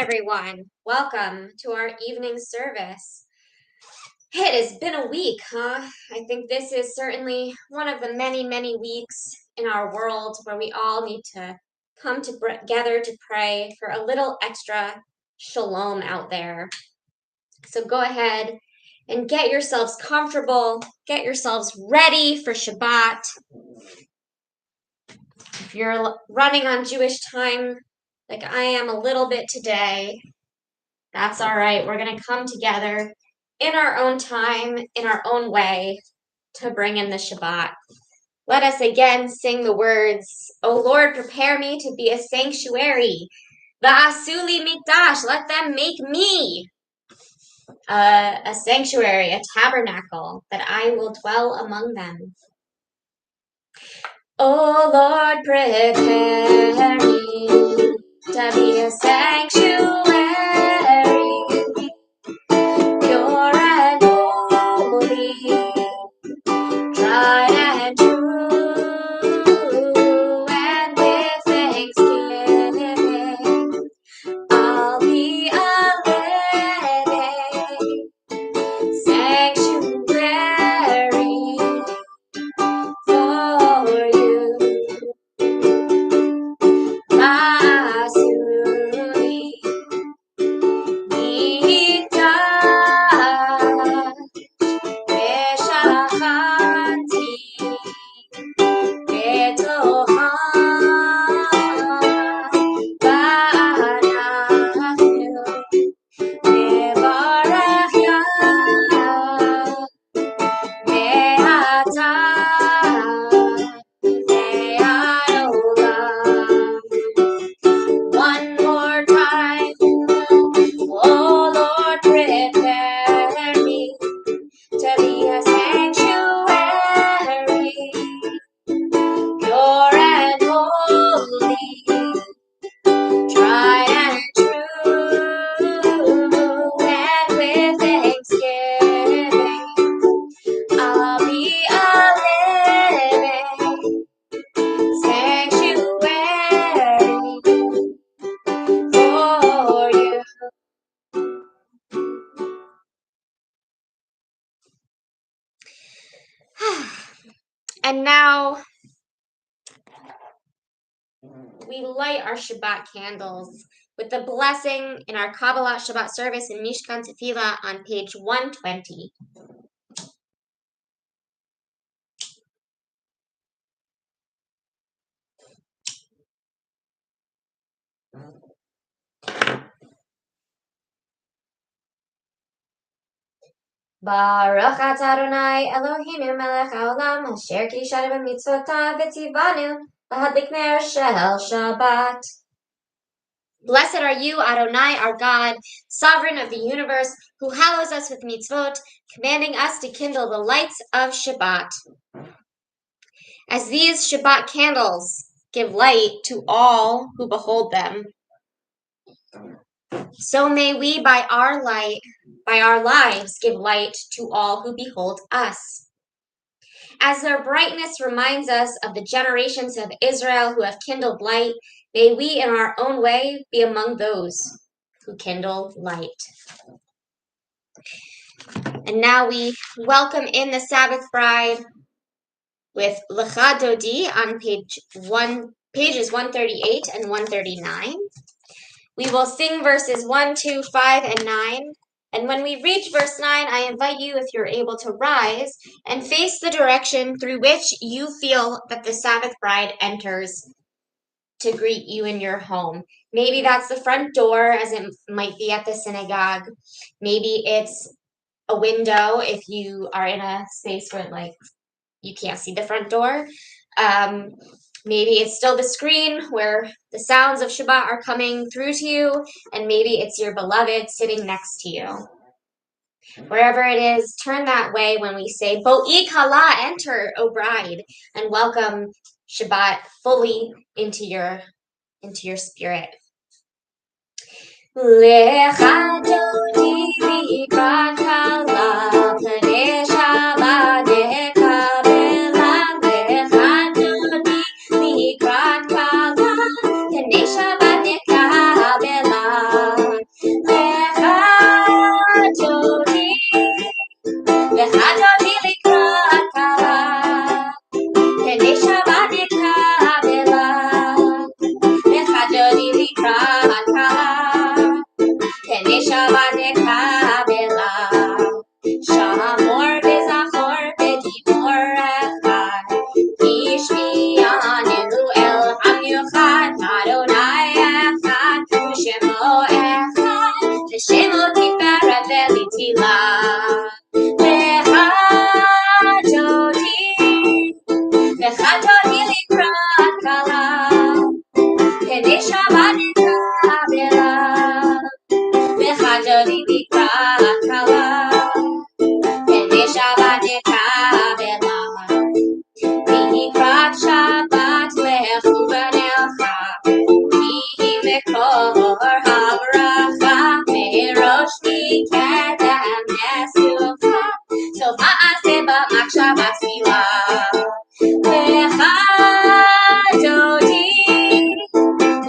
everyone. Welcome to our evening service. It has been a week, huh? I think this is certainly one of the many, many weeks in our world where we all need to come together to pray for a little extra shalom out there. So go ahead and get yourselves comfortable, get yourselves ready for Shabbat. If you're running on Jewish time, like I am a little bit today, that's all right. We're going to come together in our own time, in our own way, to bring in the Shabbat. Let us again sing the words, O Lord, prepare me to be a sanctuary. Va'asuli mikdash, let them make me a sanctuary, a tabernacle, that I will dwell among them. O Lord, prepare me to be a sanctuary, pure and holy, tried and true, and with thanksgiving, I'll be a living sanctuary for you. Masuli mikdash ושכנתי בתוכה ואנחנו נברך יה מעתה ועד עולם. One more time, oh Lord, prepare me to be a sanctuary, pure and holy, tried and true, and with thanksgiving, I'll be a living sanctuary for you. And now we light our Shabbat candles with the blessing in our Kabbalah Shabbat service in Mishkan Tefillah on page 120. Baruch atah Adonai Eloheinu melech haolam asher kiddushanu b'mitzvotav v'tzivanu lahadlik ner shel Shabbat. Blessed are you, Adonai, our God, sovereign of the universe, who hallows us with mitzvot, commanding us to kindle the lights of Shabbat. As these Shabbat candles give light to all who behold them, so may we by our lives give light to all who behold us. As their brightness reminds us of the generations of Israel who have kindled light, may we in our own way be among those who kindle light. And now we welcome in the Sabbath bride with Lecha Dodi on pages 138 and 139. We will sing verses 1, 2, 5, and 9. And when we reach verse 9, I invite you, if you're able, to rise and face the direction through which you feel that the Sabbath bride enters to greet you in your home. Maybe that's the front door, as it might be at the synagogue. Maybe it's a window if you are in a space where you can't see the front door. Maybe it's still the screen where the sounds of Shabbat are coming through to you, and maybe it's your beloved sitting next to you. Wherever it is, turn that way when we say, Bo'i Kala, enter, O bride, and welcome Shabbat fully into your spirit. Lecha Dodi likrat Kala, Pnei Shabbat nekabelan. Lecha Dodi likrat Kala, Pnei Shabbat nekabelan. Shabbat nekabela. Shamor v'zachor v'gibor echad. Yishmi'anu el hamiuchad. Adonai echad. U'shemo echad. V'shemo tiferet v'litila. V'chadodi likrat kala. K'nei Shabbat nekabela. V'chadodi likrat kala. K'nei Shabbat nekabela. V'nikrat Shabbat lechu v'nelcha. V'hi mekor habracha. Me'rosh mikedem nesucha. So ma'aseh b'machshava tefila.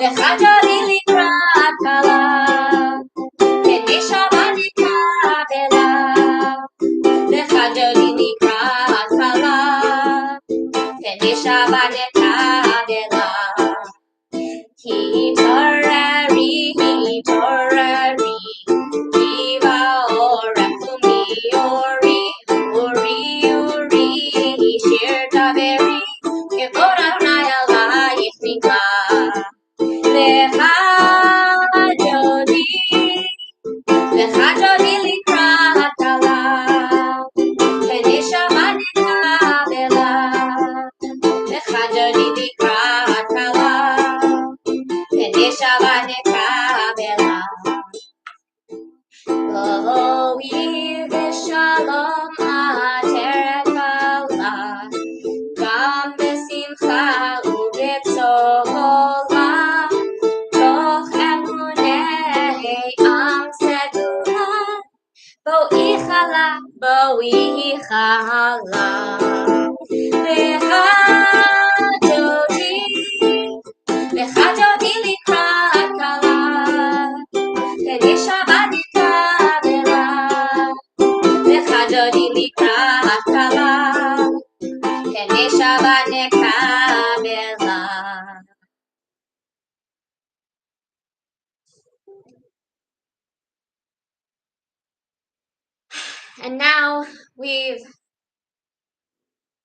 V'chadodi likrat kala. K'nei Shabbat nekabela. V'chadodi likrat kala. K'nei Shabbat nekabela. Hitorari, hitorari. Kiva orech u'miori. Uri, uri. Shir taveri. Kevod Adonai alayich nikra. V'chadodi likrat kala. K'nei Shabbat nekabela. V'chadodi likrat kala. K'nei Shabbat nekabela. Lo v'shalom ateret kala. Gam b'simcha u'b'tzola. Toch emunei am segula. Bo'ichala, bo'ichala. V'chadodi likrat kala. K'nei Shabbat nekabela. V'chadodi likrat kala. K'nei Shabbat nekabela. And now we've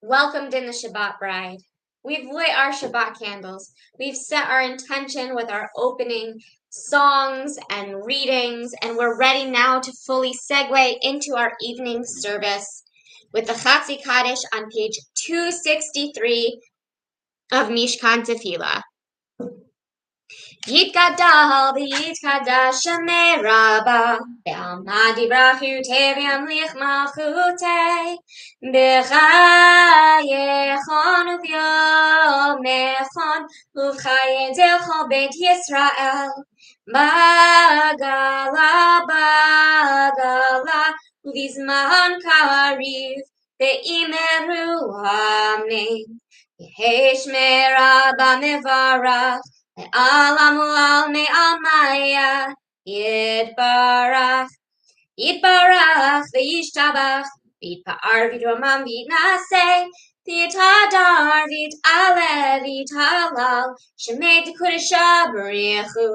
welcomed in the Shabbat bride. We've lit our Shabbat candles. We've set our intention with our opening songs and readings, and we're ready now to fully segue into our evening service with the Chatzi Kaddish on page 263 of Mishkan Tefillah. Yitgadal v'yitkadash Shemei Rabbah Be'alma dibrachu v'yamlich malchutei B'chayechon u'vyomechon U'chayedel chol Beit Yisrael Bagala bagala U'vizman kariv Ve'imeru amen Yehesh Rabbah mevarach Alamu al me'almaya Yitbarach Yitbarach v'yishtabach V'yitpa'ar v'yitramam v'yitnaseh V'yitadar v'yit'ale v'yithalal Shemei t'kudesha b'richu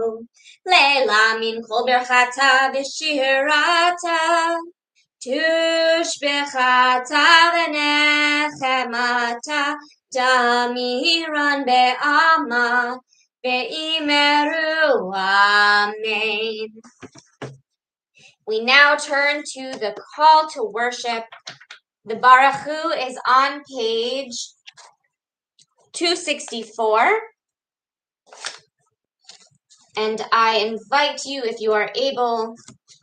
Leila min kol berchata v'shirata Tushbechata v'nechemata Damiran be'alma Ve'imeru amen. We now turn to the call to worship. The Baruchu is on page 264. And I invite you, if you are able,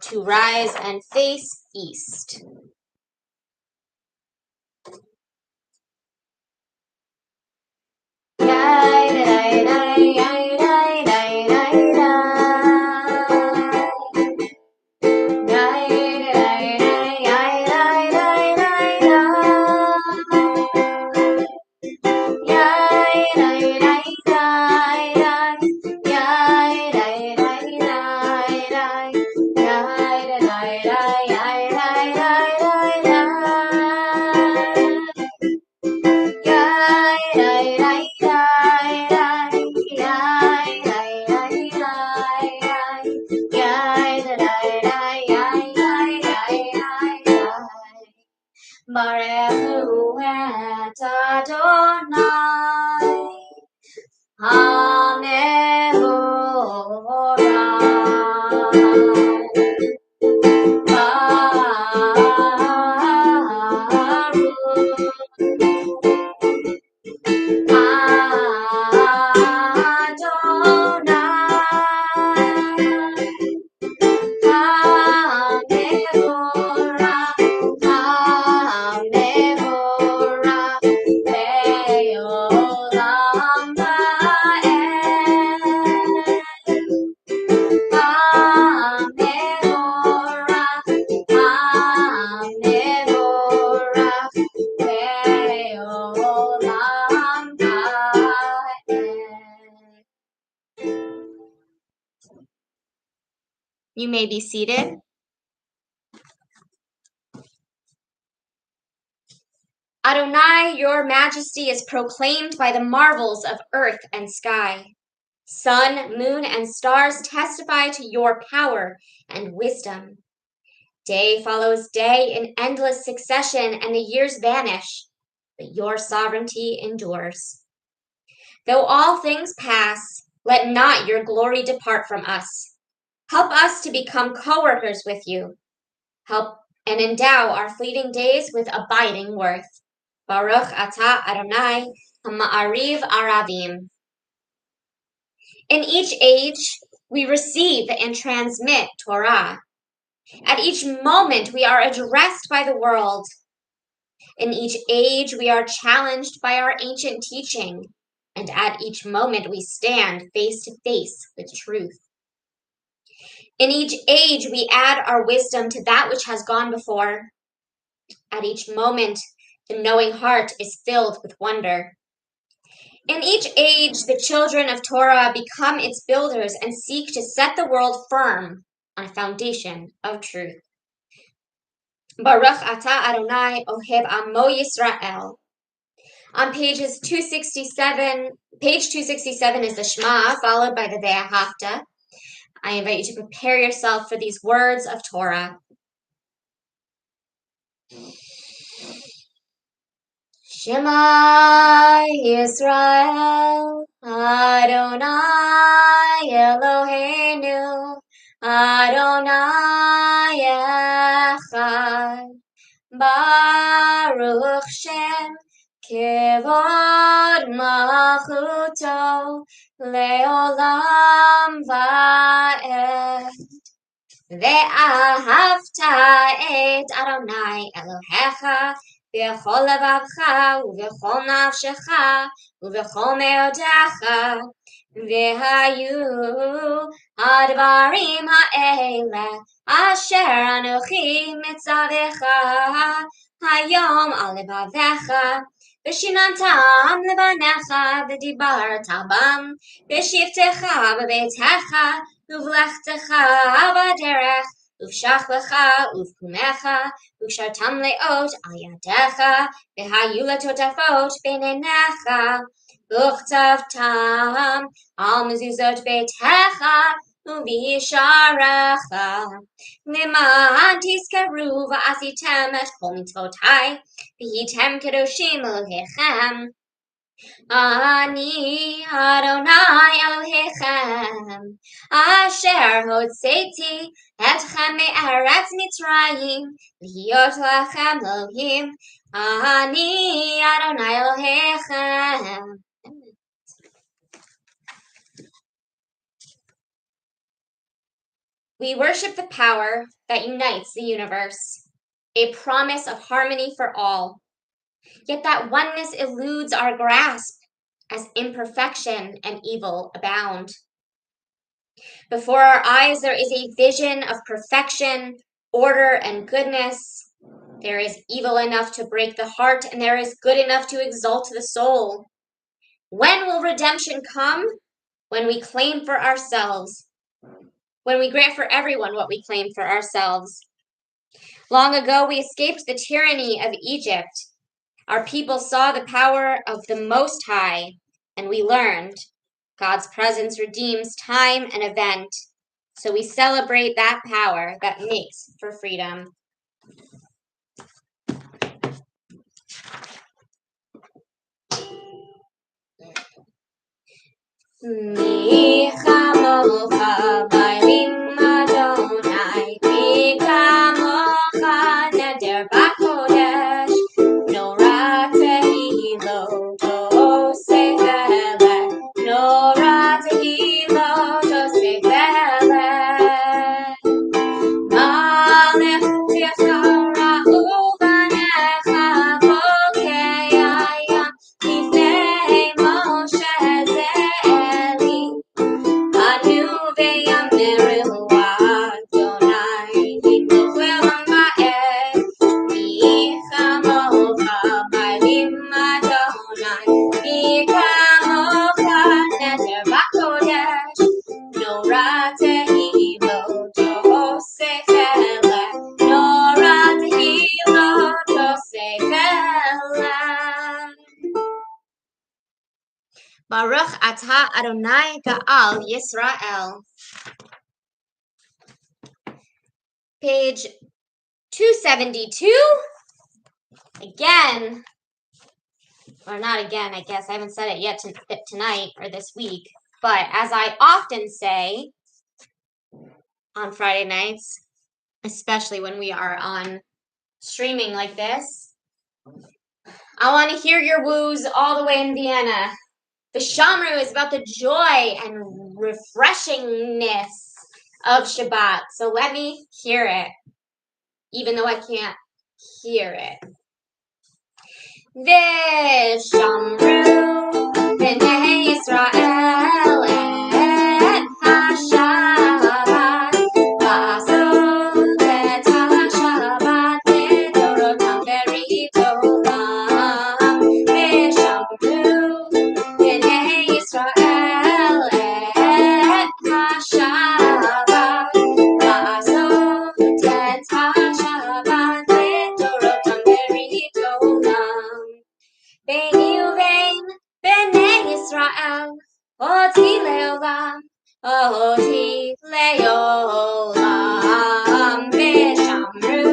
to rise and face east. Barechu et Adonai HaMevorach. You may be seated. Adonai, your majesty is proclaimed by the marvels of earth and sky. Sun, moon, and stars testify to your power and wisdom. Day follows day in endless succession, and the years vanish, but your sovereignty endures. Though all things pass, let not your glory depart from us. Help us to become co-workers with you. Help and endow our fleeting days with abiding worth. Baruch atah Adonai ha'ma'ariv aravim. In each age, we receive and transmit Torah. At each moment, we are addressed by the world. In each age, we are challenged by our ancient teaching. And at each moment, we stand face to face with truth. In each age, we add our wisdom to that which has gone before. At each moment, the knowing heart is filled with wonder. In each age, the children of Torah become its builders and seek to set the world firm on a foundation of truth. Baruch atah Adonai oheb amo Yisrael. On page 267 is the Shema, followed by the Ve'ahavta. I invite you to prepare yourself for these words of Torah. Shema Yisrael, Adonai Eloheinu, Adonai Echad, Baruch Shem, Kevod Malchuto, Leolam Va'ed. Ve'ahavta et Adonai Elohecha v'chol levavcha u'v'chol nafshecha u'v'chol me'odecha v'hayu hadvarim ha'ele asher anochi mitzavecha hayom al levavecha v'shinantam levanecha v'dibarta bam v'shivtecha b'beitecha Uvlechtecha b'derech, uvshachlecha, uvkumecha, uvshartam leot al yadecha, v'hayu letotafot b'neinecha, uchtavtam al mezuzot beitecha, uv'yisharecha, leman tizkaru v'asitem et kol mitzvotai, v'hitem kedoshim Elohechem. Ani Adonai Elohechem, Asher hotzeti etchem me'eretz Mitzrayim, Liot lachem Elohim. Ani Adonai Elohechem. We worship the power that unites the universe, a promise of harmony for all. Yet that oneness eludes our grasp, as imperfection and evil abound. Before our eyes, there is a vision of perfection, order, and goodness. There is evil enough to break the heart, and there is good enough to exalt the soul. When will redemption come? When we claim for ourselves. When we grant for everyone what we claim for ourselves. Long ago, we escaped the tyranny of Egypt. Our people saw the power of the Most High, and we learned God's presence redeems time and event. So we celebrate that power that makes for freedom. Mi chamocha bailim Adonai, mi chamocha neder bakodesh, nora tehilo tosei velech, nora tehilo tosei velech. Malech tichara uvanecha bokei hayam, lifnei Moshe ze'eli. Anu ve'yameru Adonai, himloch le'olam va'ed, mi chamocha bailim Adonai, mi chamocha neder bakodesh, nora tehilo tosei velech, nora tehilo tosei velech. Baruch atah Adonai Ga'al Yisrael. Page 272. Again, or not again, I guess. I haven't said it yet tonight or this week. But as I often say on Friday nights, especially when we are on streaming like this, I want to hear your woos all the way in Vienna. The Shamru is about the joy and refreshingness of Shabbat. So let me hear it, even though I can't hear it. V'shamru b'nei Yisrael et ha-Shabbat, v'asot et ha-Shabbat לדורותם ברית עולם. V'shamru b'nei Yisrael et ha-Shabbat, v'asot et ha-Shabbat לדורותם ברית עולם. Beini uvein b'nei Yisrael, oti le'olam, oti le'olam. V'shamru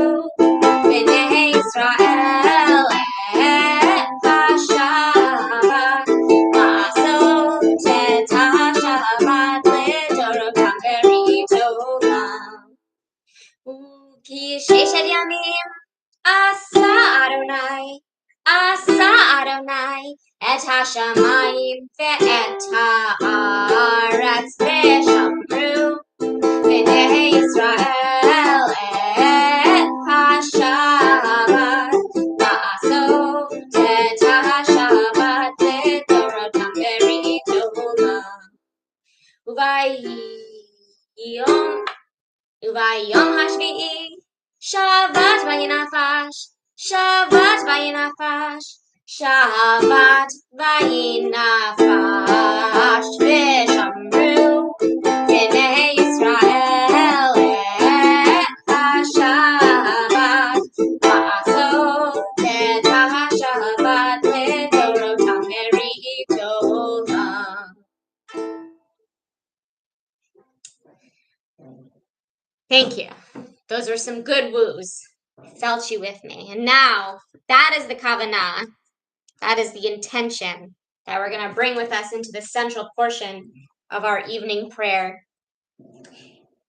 b'nei Yisrael et ha-Shabbat, v'asot et ha-Shabbat לדורותם ברית עולם. Uki sheshet yamim asa Adonai et hashamayim ve'et ha'aretz, v'shamru b'nei Yisrael et ha-Shabbat, v'asot et ha-Shabbat לדורותם ברית עולם. Uvayom hashvi'i Shabbat vayinafash, Shabbat vayinafash, Shabbat vayinafash. V'shamru b'nei Yisrael et ha-Shabbat, v'asot et ha-Shabbat לדורותם ברית עולם. Thank you. Those were some good woos. I felt you with me. And now, that is the kavanah. That is the intention that we're going to bring with us into the central portion of our evening prayer.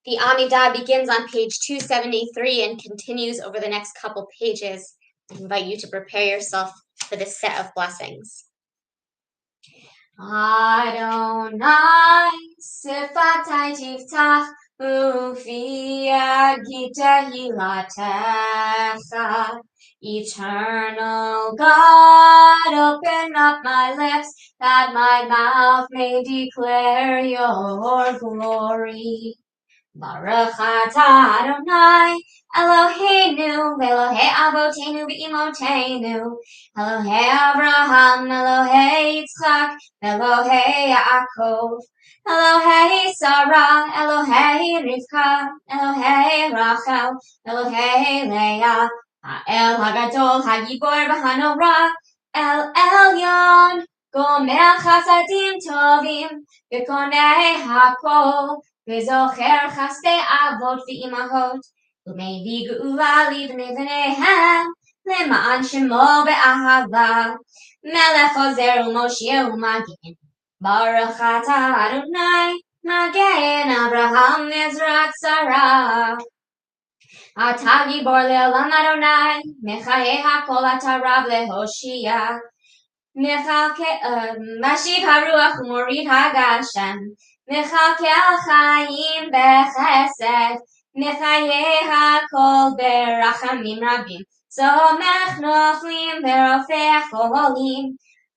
The Amidah begins on page 273 and continues over the next couple pages. I invite you to prepare yourself for this set of blessings. Adonai sifatai tiftach ufi tehillatcha. Eternal God, open up my lips that my mouth may declare your glory. Baruch atah Adonai Eloheinu Elohei Avoteinu v'Imotenu, Elohei Abraham, Elohei Yitzchak, Elohei Yaakov, Elohei Sarah, Elohei Rivka, Elohei Rachel, Elohei Leah, Ha'el Hagadol Hagibor v'Hanora, El Elyon, Gomer Chasadim Tovim, V'Konei Hakol, V'zocher Chasdei Avot v'Imahot, U'mei Geula Livnei B'neihem, Le'ma'an Shemo Be'ahava, Melech Ozer U'Mosheh U'Magin, Baruch atah Adonai, Magen Abraham Ezrat Sarah. Atah gibor le'olam Adonai, Mechaye hakol atah Rab lehoshia. Mashib haruach umorid hagashem. Mechakel chayim bechesed. Mechaye hakol berachamim rabim. Somech nochlim berofech cholim.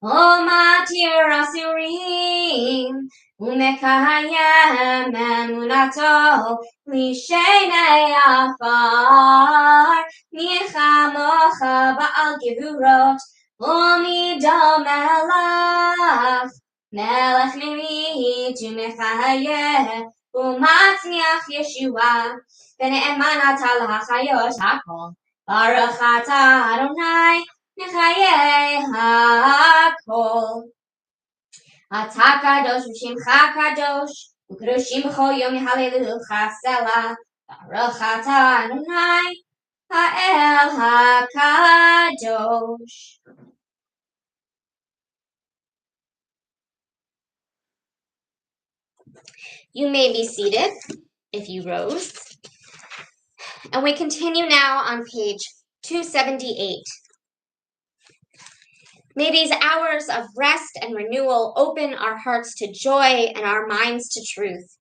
Matir asurim. Umekayem emunato. Lishenei afar. Nichamocha ba'al gevurot. Omidom melech, melech miri tu mechayeh, umatzniach Yeshua, v'ne'eman atah lahachayot hakol, baruch atah Adonai, mechayeh hakol. Atah kadosh v'shimcha kadosh, u'kadoshim b'chol yom yehalelucha selah, baruch atah Adonai, ha'el hakadosh. You may be seated if you rose. And we continue now on page 278. May these hours of rest and renewal open our hearts to joy and our minds to truth.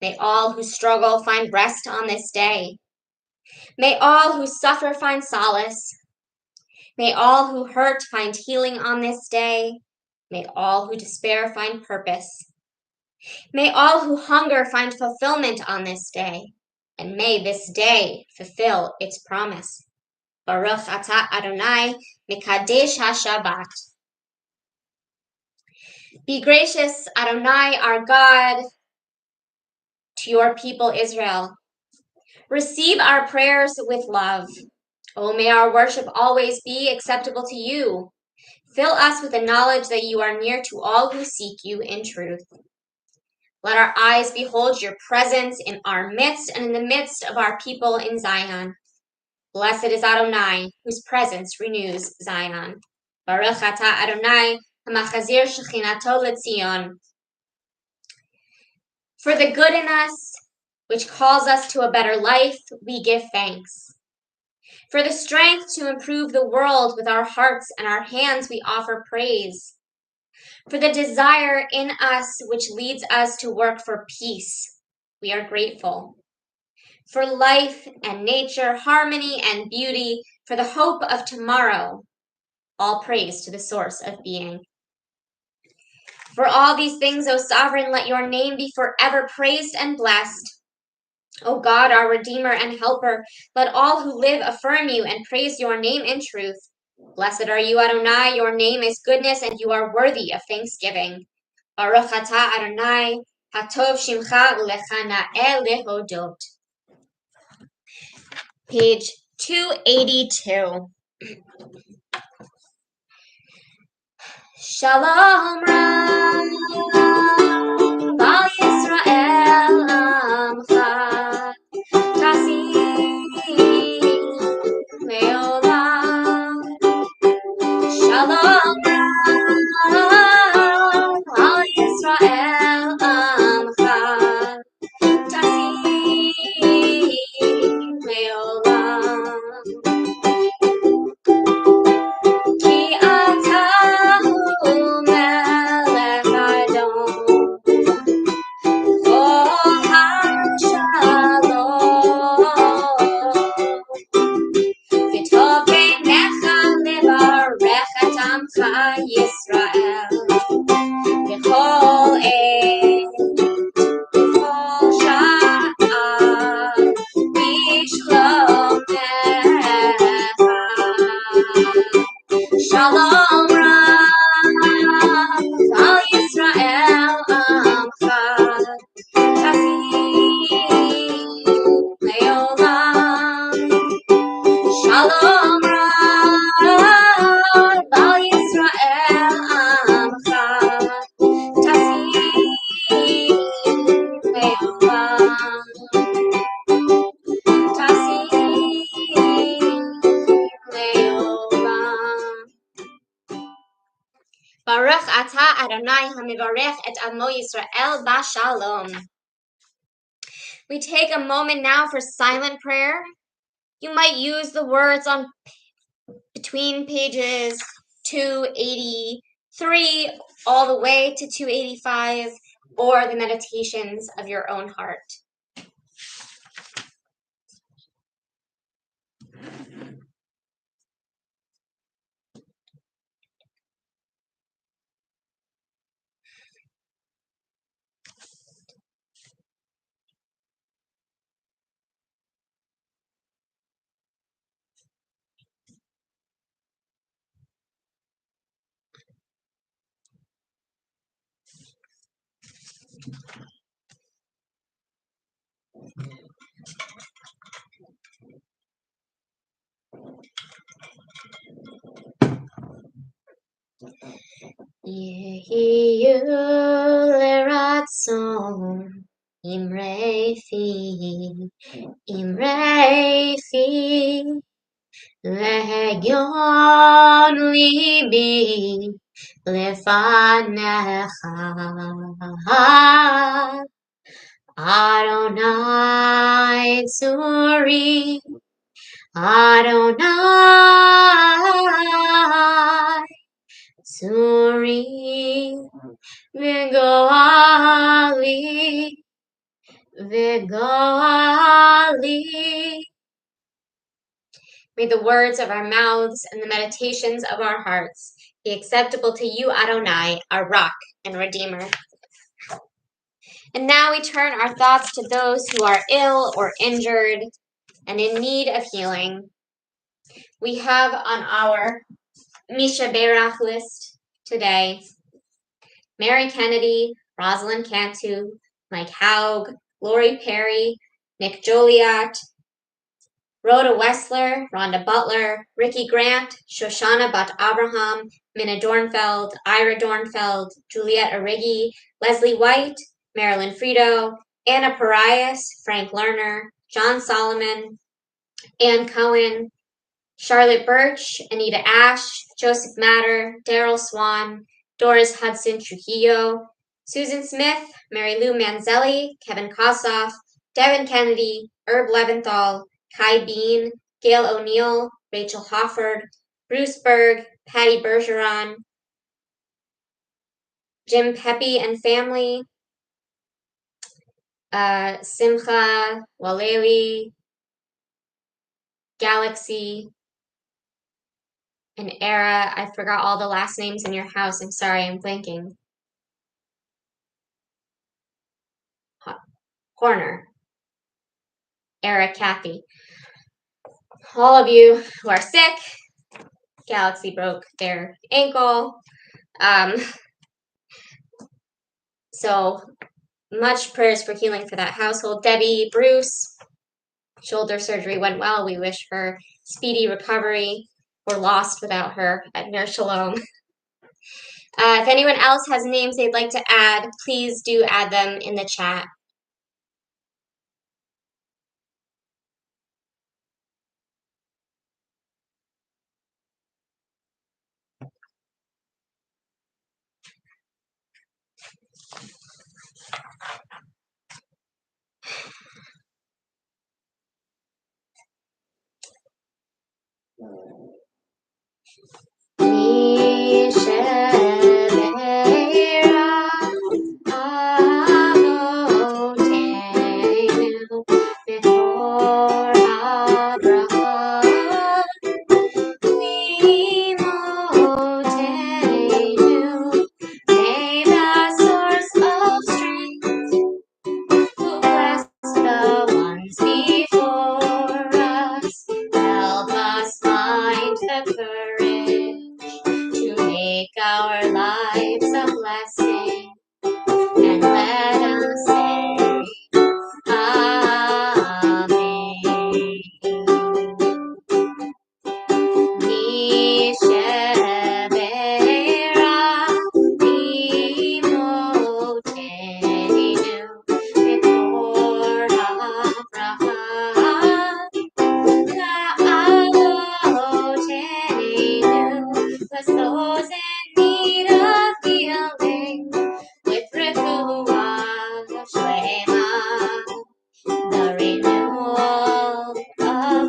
May all who struggle find rest on this day. May all who suffer find solace. May all who hurt find healing on this day. May all who despair find purpose. May all who hunger find fulfillment on this day, and may this day fulfill its promise. Baruch atah Adonai, Mekadesh HaShabbat. Be gracious, Adonai, our God, to your people Israel. Receive our prayers with love. Oh, may our worship always be acceptable to you. Fill us with the knowledge that you are near to all who seek you in truth. Let our eyes behold your presence in our midst and in the midst of our people in Zion. Blessed is Adonai, whose presence renews Zion. Baruch atah Adonai, hamachazir shechinato leTzion. For the good in us, which calls us to a better life, we give thanks. For the strength to improve the world with our hearts and our hands, we offer praise. For the desire in us which leads us to work for peace, we are grateful. For life and nature, harmony and beauty, for the hope of tomorrow, all praise to the source of being. For all these things, O Sovereign, let your name be forever praised and blessed. O God, our Redeemer and Helper, let all who live affirm you and praise your name in truth. Blessed are you, Adonai, your name is goodness, and you are worthy of thanksgiving. Baruch atah Adonai, hatov shimcha ulechana'el lehodot. Page 282. Shalom Rab, Al Yisrael Amcha, Tasim Leolam. Shalom Rab, Al Yisrael Amcha, Tasim Leolam. Ki atahu melech Adon, Kol hashalom. V'tov beinecha levarech et amcha Yisrael, B'chol עת, B'chol sha'a, B'shlomecha. Shalom Rab, Al Yisrael Amcha, Tasim Leolam. Shalom Rab, Al Yisrael Amcha, Tasim Leolam. Tasim Leolam. Baruch atah Adonai hamivarech et amo Yisrael b'shalom. We take a moment now for silent prayer. You might use the words on between pages 283 all the way to 285, or the meditations of your own heart. Yehiyu leratzon imrefi lehegyon libi lefanecha Adonai tzuri Adonai tzuri v'goali May the words of our mouths and the meditations of our hearts be acceptable to you, Adonai, our rock and redeemer. And now we turn our thoughts to those who are ill or injured and in need of healing. We have on our Misha Berach list today Mary Kennedy, Rosalind Cantu, Mike Haug, Lori Perry, Nick Joliat, Rhoda Wessler, Rhonda Butler, Ricky Grant, Shoshana Bat Abraham, Minna Dornfeld, Ira Dornfeld, Juliette Origi, Leslie White, Marilyn Frito, Anna Parias, Frank Lerner, John Solomon, Ann Cohen, Charlotte Birch, Anita Ash, Joseph Matter, Daryl Swan, Doris Hudson Trujillo, Susan Smith, Mary Lou Manzelli, Kevin Kossoff, Devin Kennedy, Herb Leventhal, Kai Bean, Gail O'Neill, Rachel Hofford, Bruce Berg, Patty Bergeron, Jim Pepe and family, Simcha Walewi, Galaxy, and Era. I forgot all the last names in your house. I'm sorry, I'm blanking. Horner, Era, Kathy. All of you who are sick, Galaxy broke their ankle. So much prayers for healing for that household. Debbie, Bruce, shoulder surgery went well. We wish her speedy recovery. We're lost without her at Ner Shalom. If anyone else has names they'd like to add, please do add them in the chat. Help us find the courage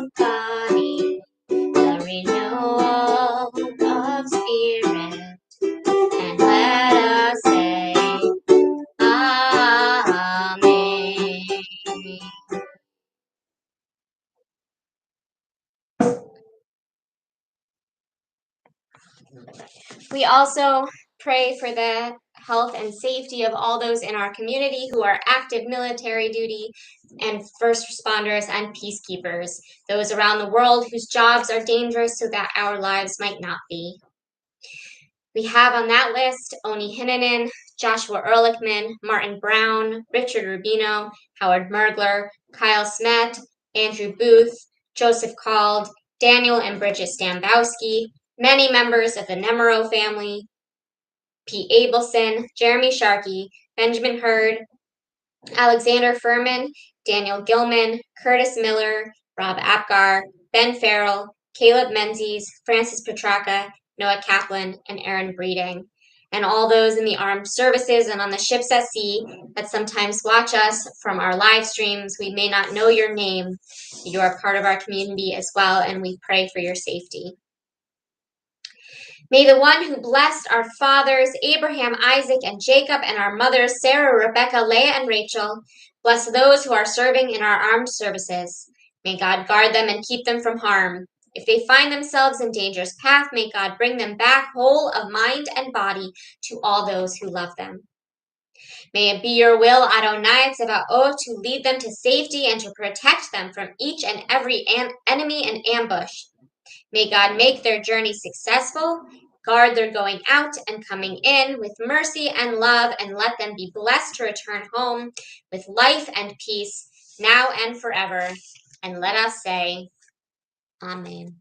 of body, the renewal of spirit, and let us say, Amen. We also pray for the health and safety of all those in our community who are active military duty and first responders and peacekeepers, those around the world whose jobs are dangerous so that our lives might not be. We have on that list Oni Hinnanen, Joshua Ehrlichman, Martin Brown, Richard Rubino, Howard Mergler, Kyle Smet, Andrew Booth, Joseph Cald, Daniel and Bridget Stambowski, many members of the Nemero family, Pete Abelson, Jeremy Sharkey, Benjamin Hurd, Alexander Furman, Daniel Gilman, Curtis Miller, Rob Apgar, Ben Farrell, Caleb Menzies, Francis Petraka, Noah Kaplan, and Aaron Breeding, and all those in the armed services and on the ships at sea that sometimes watch us from our live streams. We may not know your name. You are part of our community as well, and we pray for your safety. May the one who blessed our fathers, Abraham, Isaac, and Jacob, and our mothers, Sarah, Rebecca, Leah, and Rachel, bless those who are serving in our armed services. May God guard them and keep them from harm. If they find themselves in dangerous path, may God bring them back whole of mind and body to all those who love them. May it be your will, Adonai Tzevaot, to lead them to safety and to protect them from each and every enemy and ambush. May God make their journey successful, guard their going out and coming in with mercy and love, and let them be blessed to return home with life and peace now and forever. And let us say, Amen.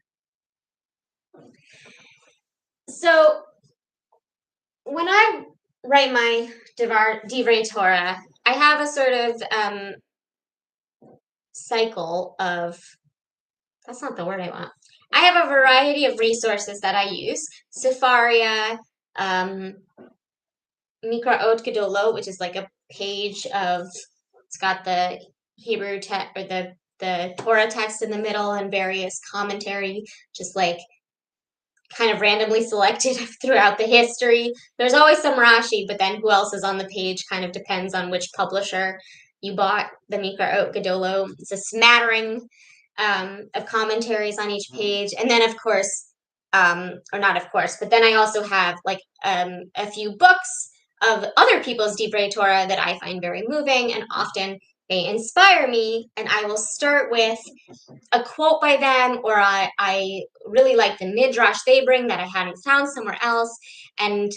So, when I write my Divrei Torah, I have a sort of cycle of, that's not the word I want. I have a variety of resources that I use. Sefaria, Mikraot Gedolot, which is like a page of, it's got the Hebrew text or the Torah text in the middle and various commentary, just like kind of randomly selected throughout the history. There's always some Rashi, but then who else is on the page kind of depends on which publisher you bought the Mikraot Gedolot. It's a smattering of commentaries on each page. And then, of course, or not of course, but then I also have like a few books of other people's Divrei Torah that I find very moving, and often they inspire me. And I will start with a quote by them, or I really like the midrash they bring that I hadn't found somewhere else, and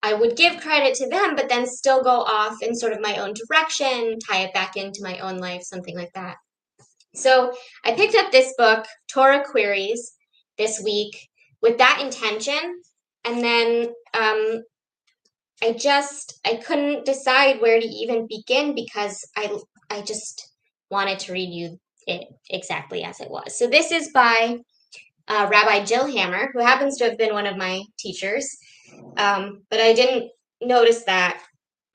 I would give credit to them, but then still go off in sort of my own direction, tie it back into my own life, something like that. So I picked up this book, Torah Queries, this week with that intention, and then I couldn't decide where to even begin because I just wanted to read you it exactly as it was. So this is by Rabbi Jill Hammer, who happens to have been one of my teachers, but I didn't notice that.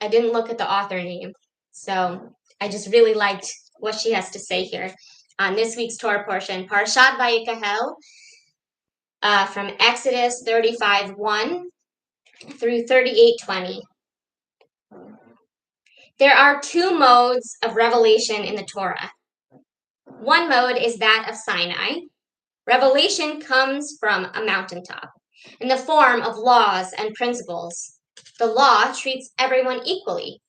I didn't look at the author name, so I just really liked what she has to say here on this week's Torah portion, Parashat Vayikahel, from Exodus 35:1 through 38:20. There are two modes of revelation in the Torah. One mode is that of Sinai. Revelation comes from a mountaintop in the form of laws and principles. The law treats everyone equally.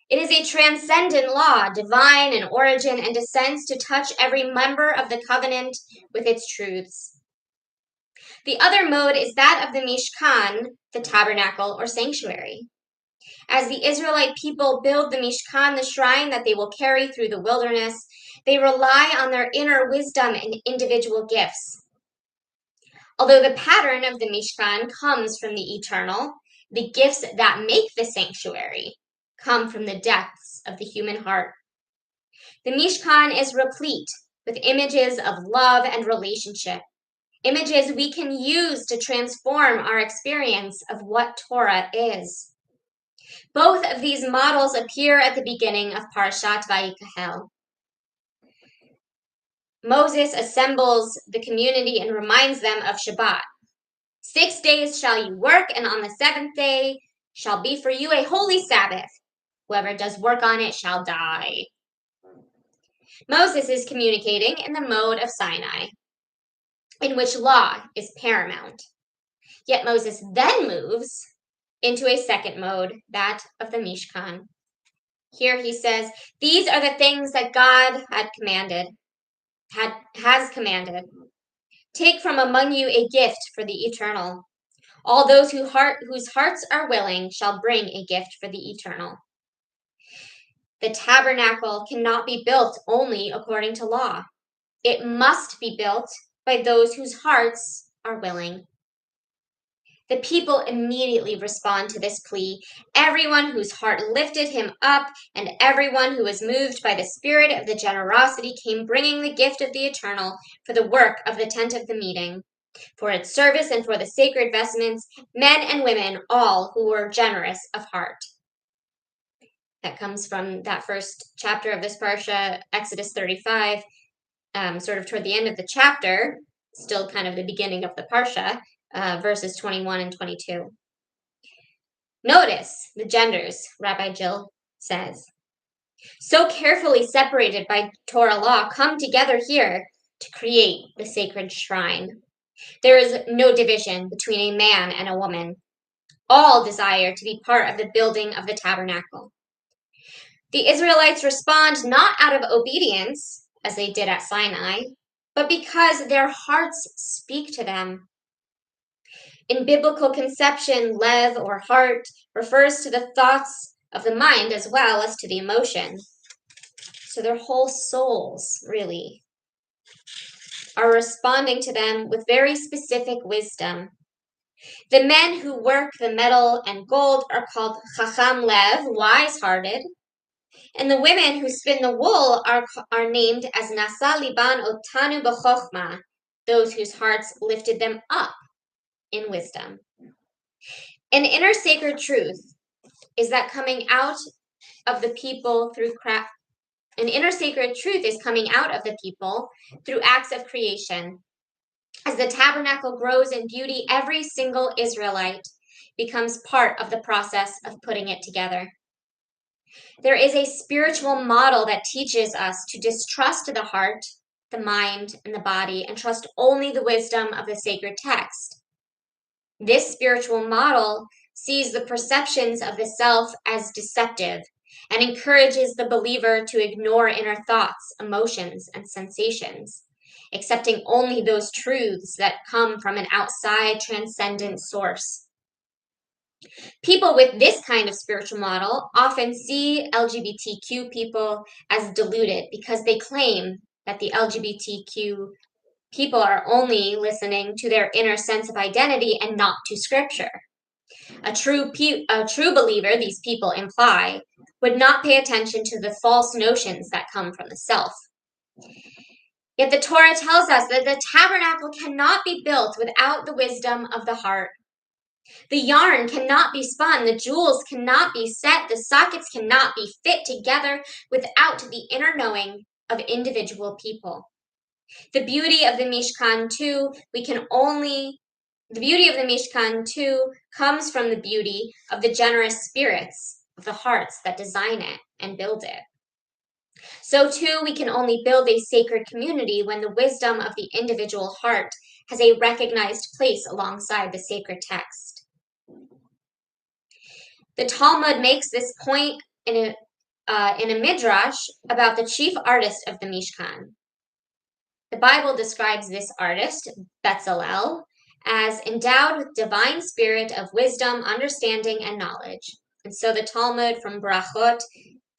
It is a transcendent law, divine in origin, and descends to touch every member of the covenant with its truths. The other mode is that of the Mishkan, the tabernacle or sanctuary. As the Israelite people build the Mishkan, the shrine that they will carry through the wilderness, they rely on their inner wisdom and individual gifts. Although the pattern of the Mishkan comes from the eternal, the gifts that make the sanctuary come from the depths of the human heart. The Mishkan is replete with images of love and relationship, images we can use to transform our experience of what Torah is. Both of these models appear at the beginning of Parashat Vayikahel. Moses assembles the community and reminds them of Shabbat. 6 days shall you work, and on the 7th day shall be for you a holy Sabbath. Whoever does work on it shall die. Moses is communicating in the mode of Sinai, in which law is paramount. Yet Moses then moves into a second mode, that of the Mishkan. Here he says, these are the things that God has commanded. Take from among you a gift for the eternal. All those whose hearts are willing shall bring a gift for the eternal. The tabernacle cannot be built only according to law. It must be built by those whose hearts are willing. The people immediately respond to this plea. Everyone whose heart lifted him up and everyone who was moved by the spirit of the generosity came bringing the gift of the eternal for the work of the tent of the meeting, for its service and for the sacred vestments, men and women, all who were generous of heart. That comes from that first chapter of this parsha, Exodus 35, sort of toward the end of the chapter, still kind of the beginning of the parsha, verses 21 and 22. Notice the genders, Rabbi Jill says. So carefully separated by Torah law, come together here to create the sacred shrine. There is no division between a man and a woman. All desire to be part of the building of the tabernacle. The Israelites respond not out of obedience, as they did at Sinai, but because their hearts speak to them. In biblical conception, lev or heart refers to the thoughts of the mind as well as to the emotion. So their whole souls, really, are responding to them with very specific wisdom. The men who work the metal and gold are called chacham lev, wise-hearted, and the women who spin the wool are named as nasa liban otanu b'chochma, those whose hearts lifted them up in wisdom. An inner sacred truth is that coming out of the people through an inner sacred truth is coming out of the people through acts of creation. As the tabernacle grows in beauty, every single Israelite becomes part of the process of putting it together. There is a spiritual model that teaches us to distrust the heart, the mind, and the body, and trust only the wisdom of the sacred text. This spiritual model sees the perceptions of the self as deceptive and encourages the believer to ignore inner thoughts, emotions, and sensations, accepting only those truths that come from an outside transcendent source. People with this kind of spiritual model often see LGBTQ people as deluded because they claim that the LGBTQ people are only listening to their inner sense of identity and not to scripture. A true believer, these people imply, would not pay attention to the false notions that come from the self. Yet the Torah tells us that the tabernacle cannot be built without the wisdom of the heart. The yarn cannot be spun, the jewels cannot be set, the sockets cannot be fit together without the inner knowing of individual people. The beauty of the Mishkan too comes from the beauty of the generous spirits of the hearts that design it and build it. So too, we can only build a sacred community when the wisdom of the individual heart has a recognized place alongside the sacred text. The Talmud makes this point in a midrash about the chief artist of the Mishkan. The Bible describes this artist, Bezalel, as endowed with divine spirit of wisdom, understanding, and knowledge. And so the Talmud from Brachot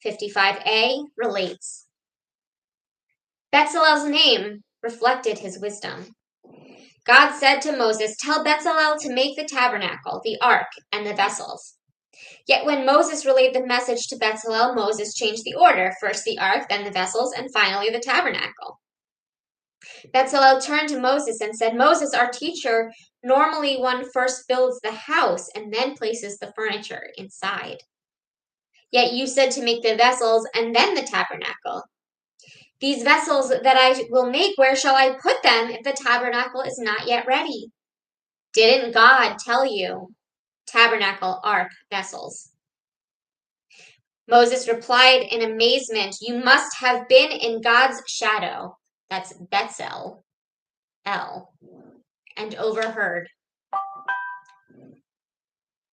55a relates. Bezalel's name reflected his wisdom. God said to Moses, "Tell Bezalel to make the tabernacle, the ark, and the vessels." Yet when Moses relayed the message to Bezalel, Moses changed the order, first the ark, then the vessels, and finally the tabernacle. Bezalel turned to Moses and said, "Moses, our teacher, normally one first builds the house and then places the furniture inside. Yet you said to make the vessels and then the tabernacle." These vessels that I will make, where shall I put them if the tabernacle is not yet ready? Didn't God tell you? Tabernacle, ark, vessels. Moses replied in amazement, you must have been in God's shadow, that's Betzel, El, and overheard.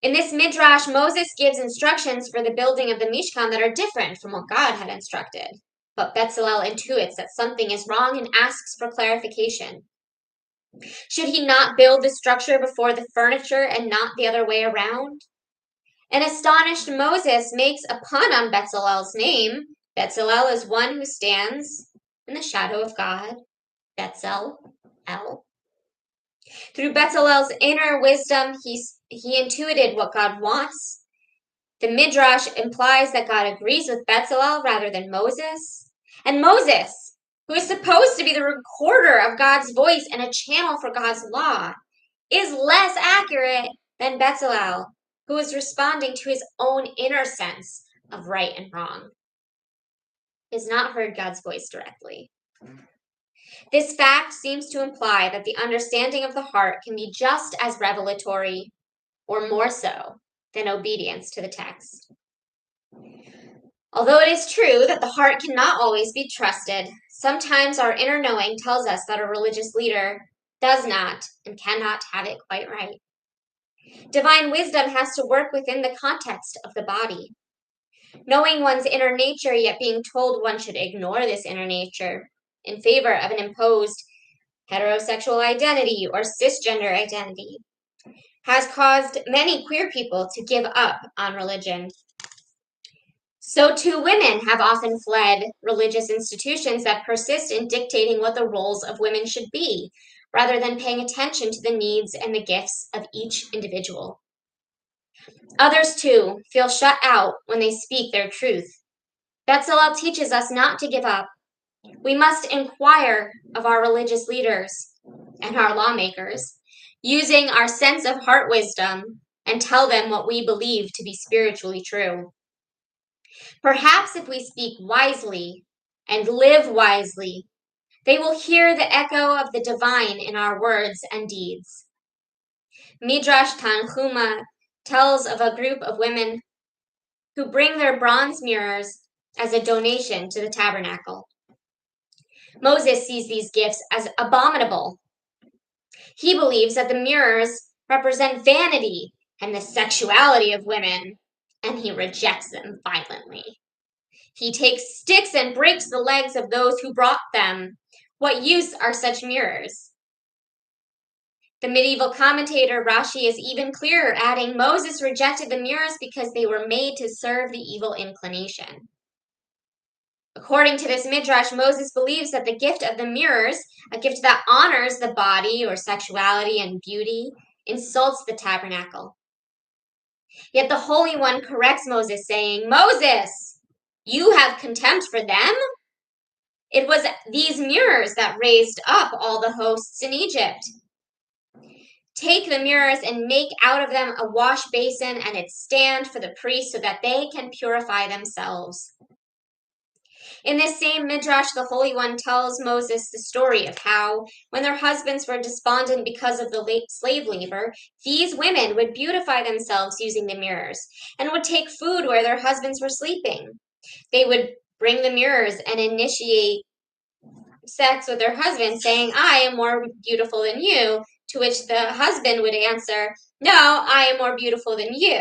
In this midrash, Moses gives instructions for the building of the Mishkan that are different from what God had instructed. But Bezalel intuits that something is wrong and asks for clarification. Should he not build the structure before the furniture and not the other way around? An astonished Moses makes a pun on Bezalel's name. Bezalel is one who stands in the shadow of God. Betzel, El. Through Bezalel's inner wisdom, he intuited what God wants. The Midrash implies that God agrees with Bezalel rather than Moses. And Moses, who is supposed to be the recorder of God's voice and a channel for God's law, is less accurate than Bezalel, who is responding to his own inner sense of right and wrong. He has not heard God's voice directly. This fact seems to imply that the understanding of the heart can be just as revelatory, or more so, than obedience to the text. Although it is true that the heart cannot always be trusted, sometimes our inner knowing tells us that a religious leader does not and cannot have it quite right. Divine wisdom has to work within the context of the body. Knowing one's inner nature, yet being told one should ignore this inner nature in favor of an imposed heterosexual identity or cisgender identity, has caused many queer people to give up on religion. So too women have often fled religious institutions that persist in dictating what the roles of women should be, rather than paying attention to the needs and the gifts of each individual. Others too feel shut out when they speak their truth. Bezalel teaches us not to give up. We must inquire of our religious leaders and our lawmakers, using our sense of heart wisdom, and tell them what we believe to be spiritually true. Perhaps if we speak wisely and live wisely, they will hear the echo of the divine in our words and deeds. Midrash Tanhuma tells of a group of women who bring their bronze mirrors as a donation to the tabernacle. Moses sees these gifts as abominable. He believes that the mirrors represent vanity and the sexuality of women, and he rejects them violently. He takes sticks and breaks the legs of those who brought them. What use are such mirrors? The medieval commentator Rashi is even clearer, adding, Moses rejected the mirrors because they were made to serve the evil inclination. According to this midrash, Moses believes that the gift of the mirrors, a gift that honors the body or sexuality and beauty, insults the tabernacle. Yet the Holy One corrects Moses, saying, Moses, you have contempt for them? It was these mirrors that raised up all the hosts in Egypt. Take the mirrors and make out of them a wash basin and its stand for the priests so that they can purify themselves. In this same midrash, the Holy One tells Moses the story of how, when their husbands were despondent because of the late slave labor, these women would beautify themselves using the mirrors and would take food where their husbands were sleeping. They would bring the mirrors and initiate sex with their husband, saying, I am more beautiful than you, to which the husband would answer, no, I am more beautiful than you.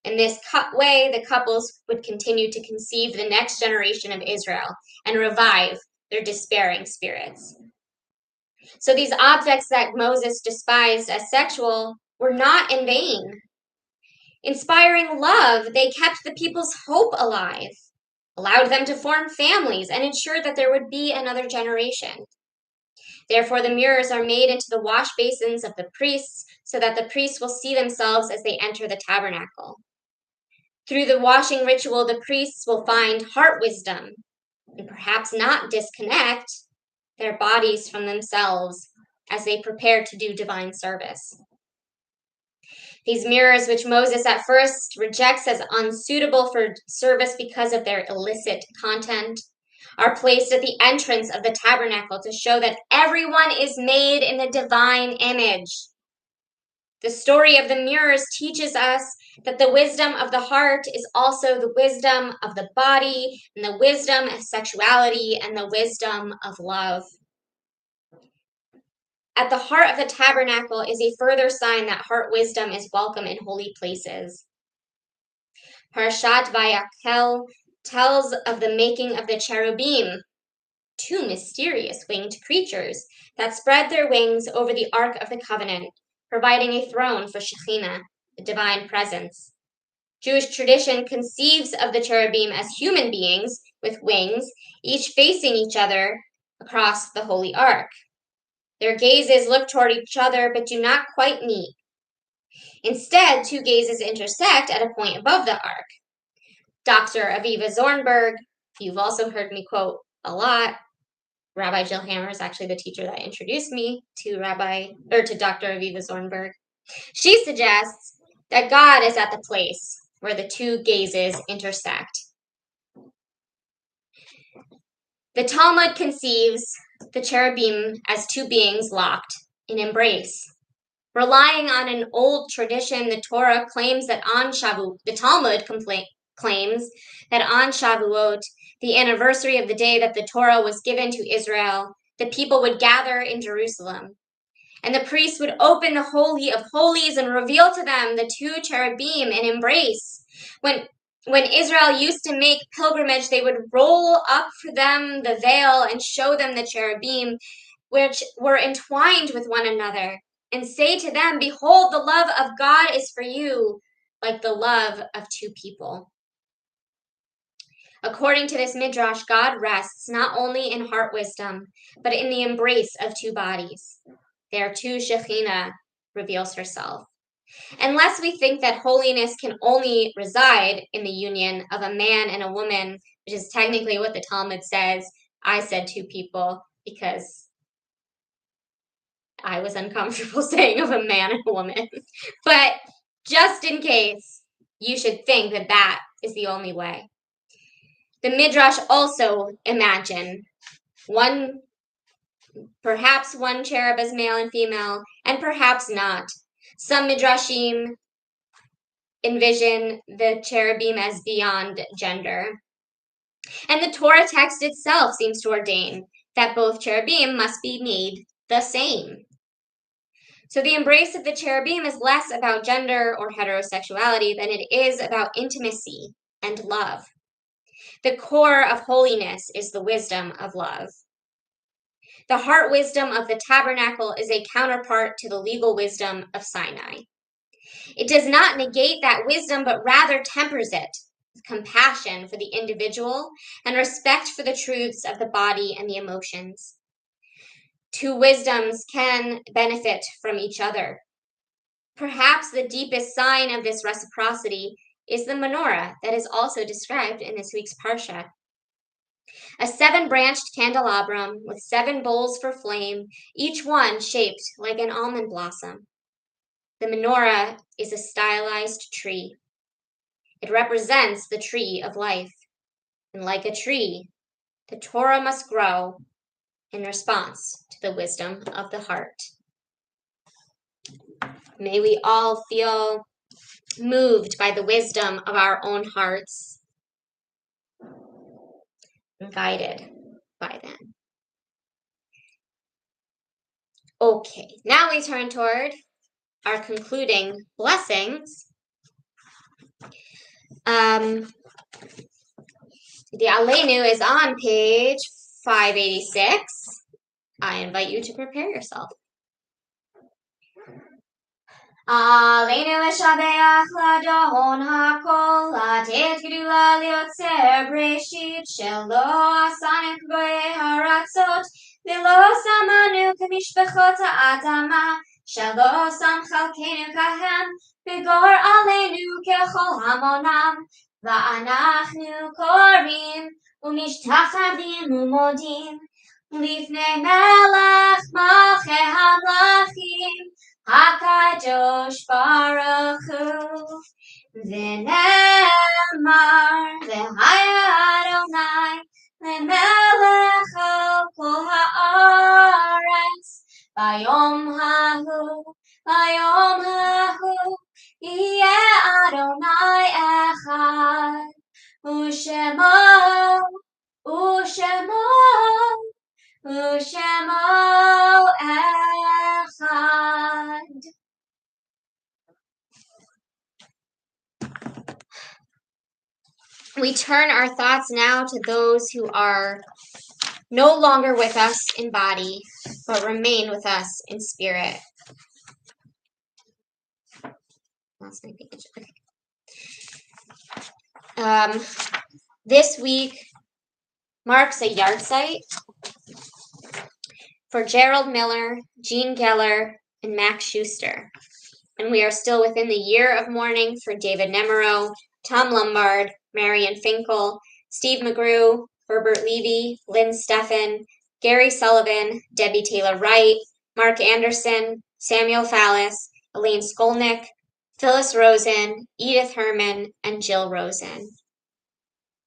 In this way, the couples would continue to conceive the next generation of Israel and revive their despairing spirits. So these objects that Moses despised as sexual were not in vain. Inspiring love, they kept the people's hope alive, allowed them to form families, and ensured that there would be another generation. Therefore, the mirrors are made into the wash basins of the priests, so that the priests will see themselves as they enter the tabernacle. Through the washing ritual, the priests will find heart wisdom and perhaps not disconnect their bodies from themselves as they prepare to do divine service. These mirrors, which Moses at first rejects as unsuitable for service because of their illicit content, are placed at the entrance of the tabernacle to show that everyone is made in the divine image. The story of the mirrors teaches us that the wisdom of the heart is also the wisdom of the body, and the wisdom of sexuality, and the wisdom of love. At the heart of the tabernacle is a further sign that heart wisdom is welcome in holy places. Parashat Vayakhel tells of the making of the cherubim, two mysterious winged creatures that spread their wings over the Ark of the Covenant, providing a throne for Shekhinah, the divine presence. Jewish tradition conceives of the cherubim as human beings with wings, each facing each other across the holy Ark. Their gazes look toward each other but do not quite meet. Instead, two gazes intersect at a point above the Ark. Dr. Aviva Zornberg, you've also heard me quote a lot. Rabbi Jill Hammer is actually the teacher that introduced me to Dr. Aviva Zornberg. She suggests that God is at the place where the two gazes intersect. The Talmud conceives the cherubim as two beings locked in embrace. Relying on an old tradition, the Torah claims that the Talmud claims that on Shavuot, the anniversary of the day that the Torah was given to Israel, the people would gather in Jerusalem. And the priest would open the Holy of Holies and reveal to them the two cherubim in embrace. When Israel used to make pilgrimage, they would roll up for them the veil and show them the cherubim, which were entwined with one another, and say to them, "Behold, the love of God is for you, like the love of two people." According to this midrash, God rests not only in heart wisdom, but in the embrace of two bodies. There too, Shekhinah reveals herself. Unless we think that holiness can only reside in the union of a man and a woman, which is technically what the Talmud says, I said two people because I was uncomfortable saying of a man and a woman. But just in case, you should think that that is the only way. The midrash also imagine perhaps one cherub as male and female, and perhaps not. Some midrashim envision the cherubim as beyond gender. And the Torah text itself seems to ordain that both cherubim must be made the same. So the embrace of the cherubim is less about gender or heterosexuality than it is about intimacy and love. The core of holiness is the wisdom of love. The heart wisdom of the tabernacle is a counterpart to the legal wisdom of Sinai. It does not negate that wisdom, but rather tempers it with compassion for the individual and respect for the truths of the body and the emotions. Two wisdoms can benefit from each other. Perhaps the deepest sign of this reciprocity is the menorah that is also described in this week's parsha. A 7-branched candelabrum with 7 bowls for flame, each one shaped like an almond blossom. The menorah is a stylized tree. It represents the tree of life. And like a tree, the Torah must grow in response to the wisdom of the heart. May we all feel moved by the wisdom of our own hearts and guided by them. Okay, now we turn toward our concluding blessings. The Aleinu is on page 586. I invite you to prepare yourself. Aleinu eshabeach ladon hakol, latet gedula liotzer breshit, shelo asanek goye haratzot, velo samanu kamishpechot ha'adama, shelo sam chalkenu kahem, vigor aleinu kechol hamonam, va'anachnu korim, umishtachavim umodim, lifnei melech malchei hamlachim, HaKadosh Baruch Hu, V'nemar, V'haya Adonai, Lemelech Bayom hahu, yeh Adonai echad, u'shemo, echad. We turn our thoughts now to those who are no longer with us in body, but remain with us in spirit. Lost my page. Okay. This week marks a yahrzeit for Gerald Miller, Jean Geller, and Max Schuster. And we are still within the year of mourning for David Nemero, Tom Lombard, Marion Finkel, Steve McGrew, Herbert Levy, Lynn Steffen, Gary Sullivan, Debbie Taylor-Wright, Mark Anderson, Samuel Fallis, Elaine Skolnick, Phyllis Rosen, Edith Herman, and Jill Rosen.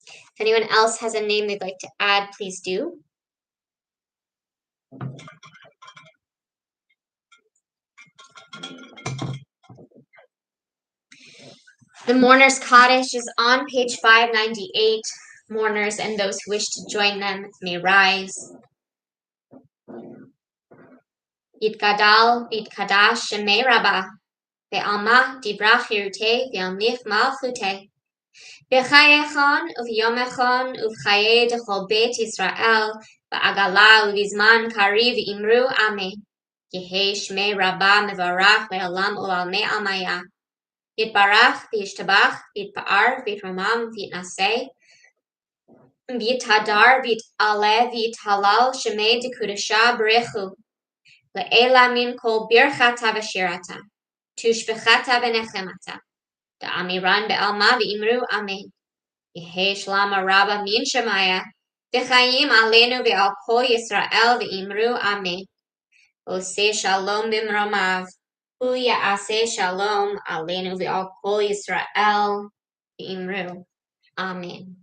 If anyone else has a name they'd like to add, please do. The Mourner's Cottage is on page 598. Mourners and those who wish to join them may rise. Yitgadal v'yitkadash shemei Rabbah, ve'alma dibra chirute ve'amlich malchute. B'chayechon uv'yomechon uv'chaye dechol beit Yisrael, v'agala uv'izman kariv imru ameh. Yehei shmei Rabbah mevarach ve'olam u'almei amaya. Yitbarach v'yishtabach v'yitpa'ar v'yitramam v'yitnaseh. V'yitadar v'yit'aleh v'yithalal shemei dekudasha b'rechu. Le'ela min kol birchata v'shirata. Tushbechata v'nechemata. Da'amiran be'alma v'imru amen. Yehei shlama rabba min shemaya. V'chayim aleinu ve'al kol Yisrael v'imru amen. Oseh shalom b'mromav. Hu ya'aseh shalom aleinu ve'al kol Yisrael v'imru amen.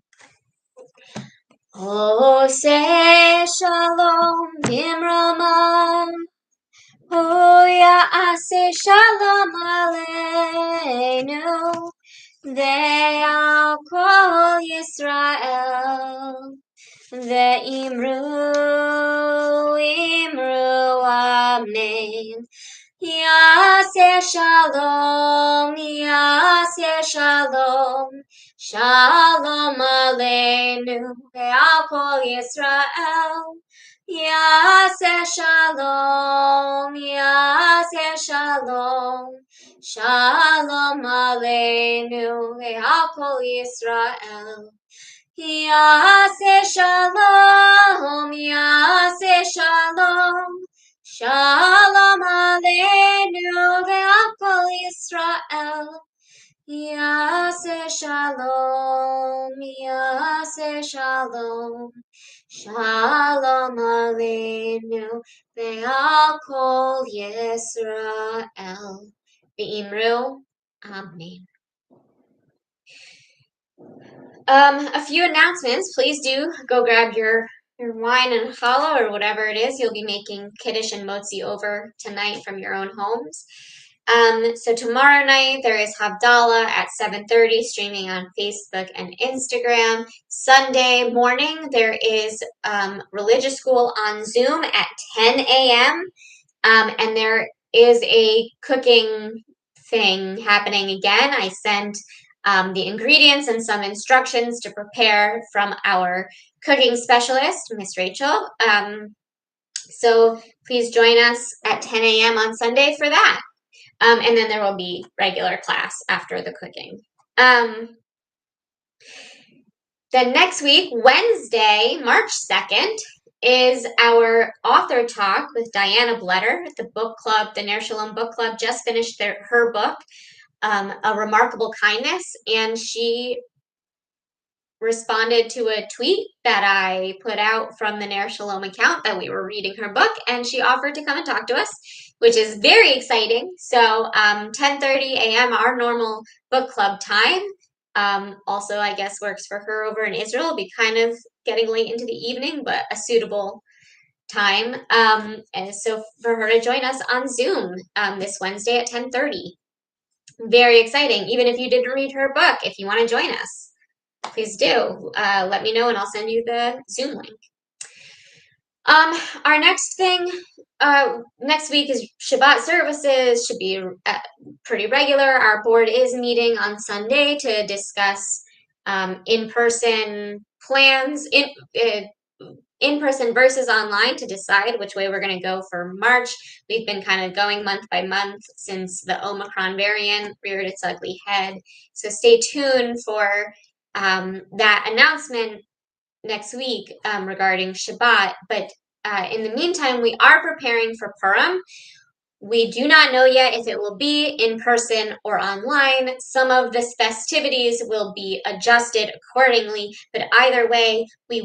Oseh shalom b'mromav. Hu ya'aseh shalom aleinu ve'al kol Yisrael ve'imru amen. Ya'aseh shalom, shalom aleinu ve'al kol Yisrael. Ya'aseh shalom, shalom aleinu ve'al kol Yisrael. Ya'aseh shalom, shalom aleinu ve'al kol Yisrael. Ya'aseh shalom, shalom aleinu ve'al kol Yisrael. Ve'imru amen. A few announcements. Please do go grab your wine and challah or whatever it is you'll be making kiddush and motzi over tonight from your own homes. So tomorrow night there is Havdalah at 7:30 streaming on Facebook and Instagram. Sunday morning there is religious school on Zoom at 10 a.m. And there is a cooking thing happening again. I sent the ingredients and some instructions to prepare from our cooking specialist, Miss Rachel. So please join us at 10 a.m. on Sunday for that. And then there will be regular class after the cooking. Then next week, Wednesday, March 2nd, is our author talk with Diana Bletter. The book club, the Ner Shalom book club, just finished her book, A Remarkable Kindness, and she responded to a tweet that I put out from the Ner Shalom account that we were reading her book, and she offered to come and talk to us, which is very exciting. So 10:30 a.m., our normal book club time. Also, I guess works for her over in Israel. It'll be kind of getting late into the evening, but a suitable time. And so for her to join us on Zoom this Wednesday at 10:30. Very exciting. Even if you didn't read her book, if you want to join us, please do. Let me know and I'll send you the Zoom link. Our next thing next week is Shabbat services. Should be pretty regular. Our board is meeting on Sunday to discuss in-person plans, in-person versus online, to decide which way we're going to go for March. We've been kind of going month by month since the Omicron variant reared its ugly head. So stay tuned for that announcement next week regarding Shabbat. But in the meantime, we are preparing for Purim. We do not know yet if it will be in person or online. Some of the festivities will be adjusted accordingly, but either way, we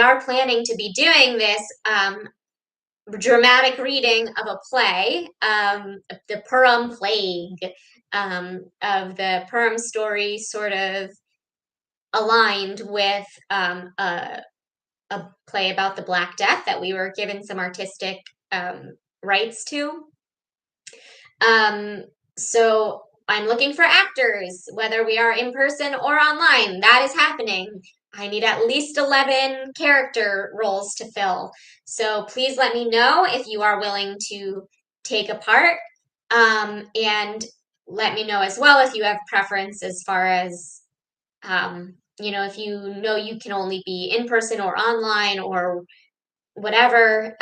are planning to be doing this dramatic reading of a play, the Purim Plague, of the Purim story, sort of aligned with a play about the Black Death that we were given some artistic rights to. So I'm looking for actors, whether we are in person or online. That is happening. I need at least 11 character roles to fill. So please let me know if you are willing to take a part. And let me know as well if you have preference as far as, if you know you can only be in person or online or whatever.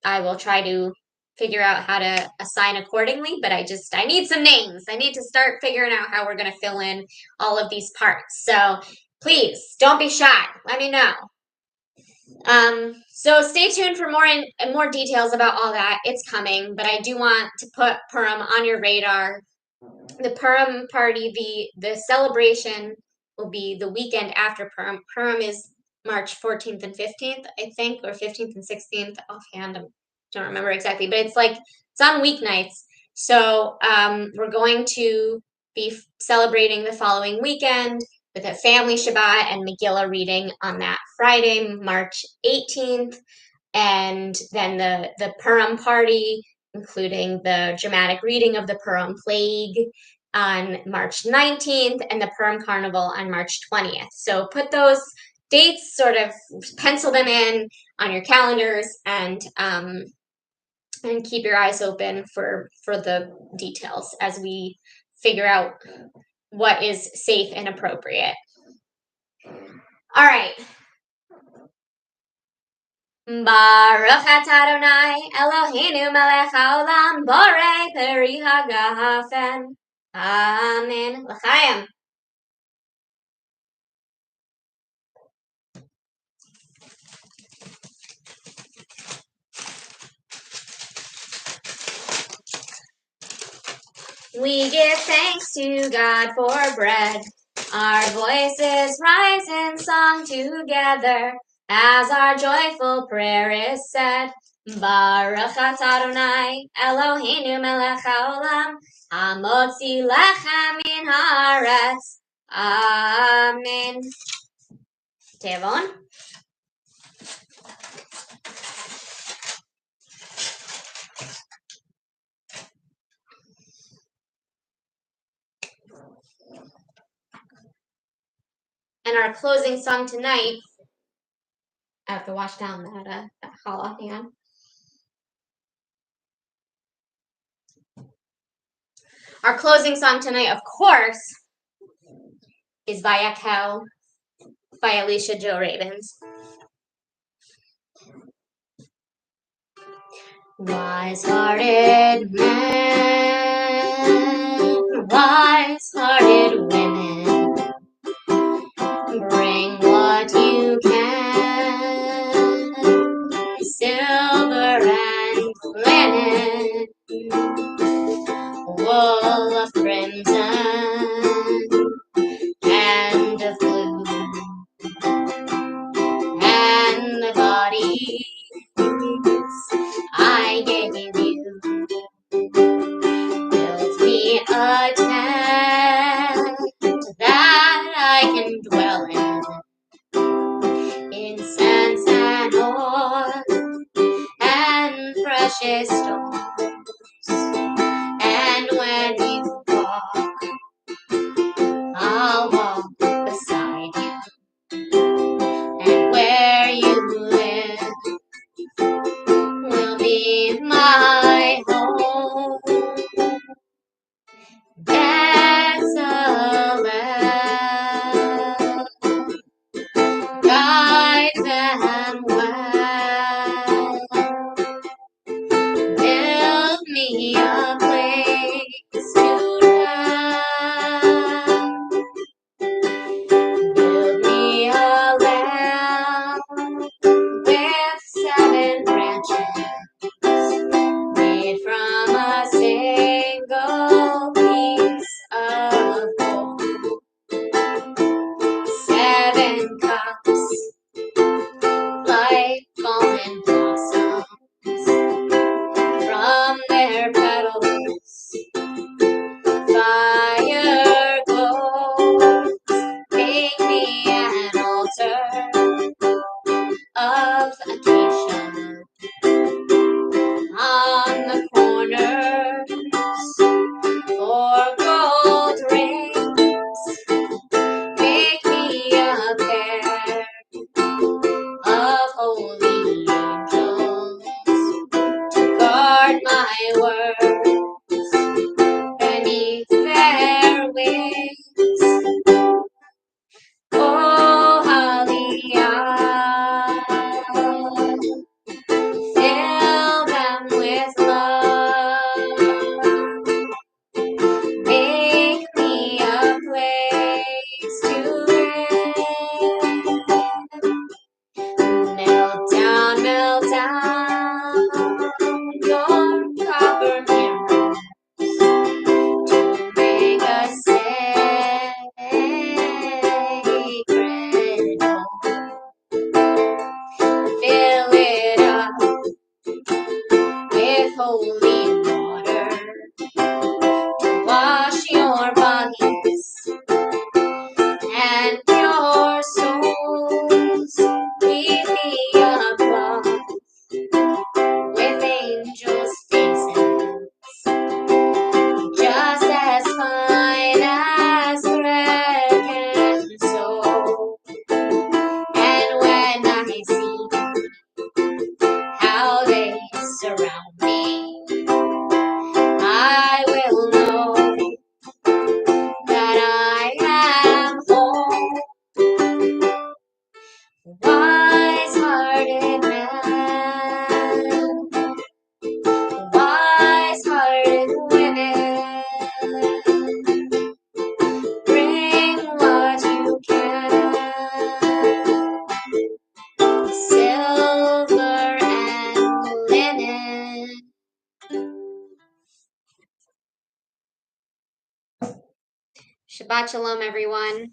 I will try to figure out how to assign accordingly, but I need some names. I need to start figuring out how we're going to fill in all of these parts. So please don't be shy. Let me know. So stay tuned for more details about all that. It's coming, but I do want to put Purim on your radar. The Purim party, the celebration will be the weekend after Purim. Purim is March 14th and 15th, I think, or 15th and 16th offhand. I don't remember exactly, but it's on weeknights. So we're going to be celebrating the following weekend with a family Shabbat and Megillah reading on that Friday, March 18th. And then the Purim party, including the dramatic reading of the Purim Plague, on March 19th, and the Purim Carnival on March 20th. So put those dates, sort of pencil them in on your calendars, and keep your eyes open for the details as we figure out what is safe and appropriate. All right. Baruch atah Adonai Eloheinu melech haolam borei peri hagafen. Amen. L'chaim. We give thanks to God for bread. Our voices rise in song together as our joyful prayer is said. Baruch atah Adonai Eloheinu melech haolam hamotzi lechem min haaretz. Amen. Tevon. And our closing song tonight, I have to wash down that challah, hang on. Our closing song tonight, of course, is Vayakhel by Alicia Jo Ravens. Wise-hearted men, wise-hearted women, bring what you can, silver and linen, wool of crimson and of blue, and the bodies I gave you. Build me a tent that I can dwell in, incense and oil precious stones. And when you walk, I'll walk beside you. And where you live will be my home. Excellent. Guide them well. Build me a place to dwell. Build me a lamp with 7 branches, made from a single piece of gold. 7 cups like almond blossoms from their petals. Fire glows. Make me an altar of acacia on the corners for gold rings. Make me a pair of holy angels to guard my words beneath their wings. Oh, hallelujah. Fill them with love. Make me a place to rest. Melt down your copper mirrors to make a sacred home. Fill it up with holy water to wash your bodies and your souls. Leave me a cloth with angels' faces, just as fine as thread can sew. And when I see how they surround me, I will know that I am home. Wise-hearted man, wise-hearted women, bring what you can, silver and linen. Shabbat Shalom, everyone.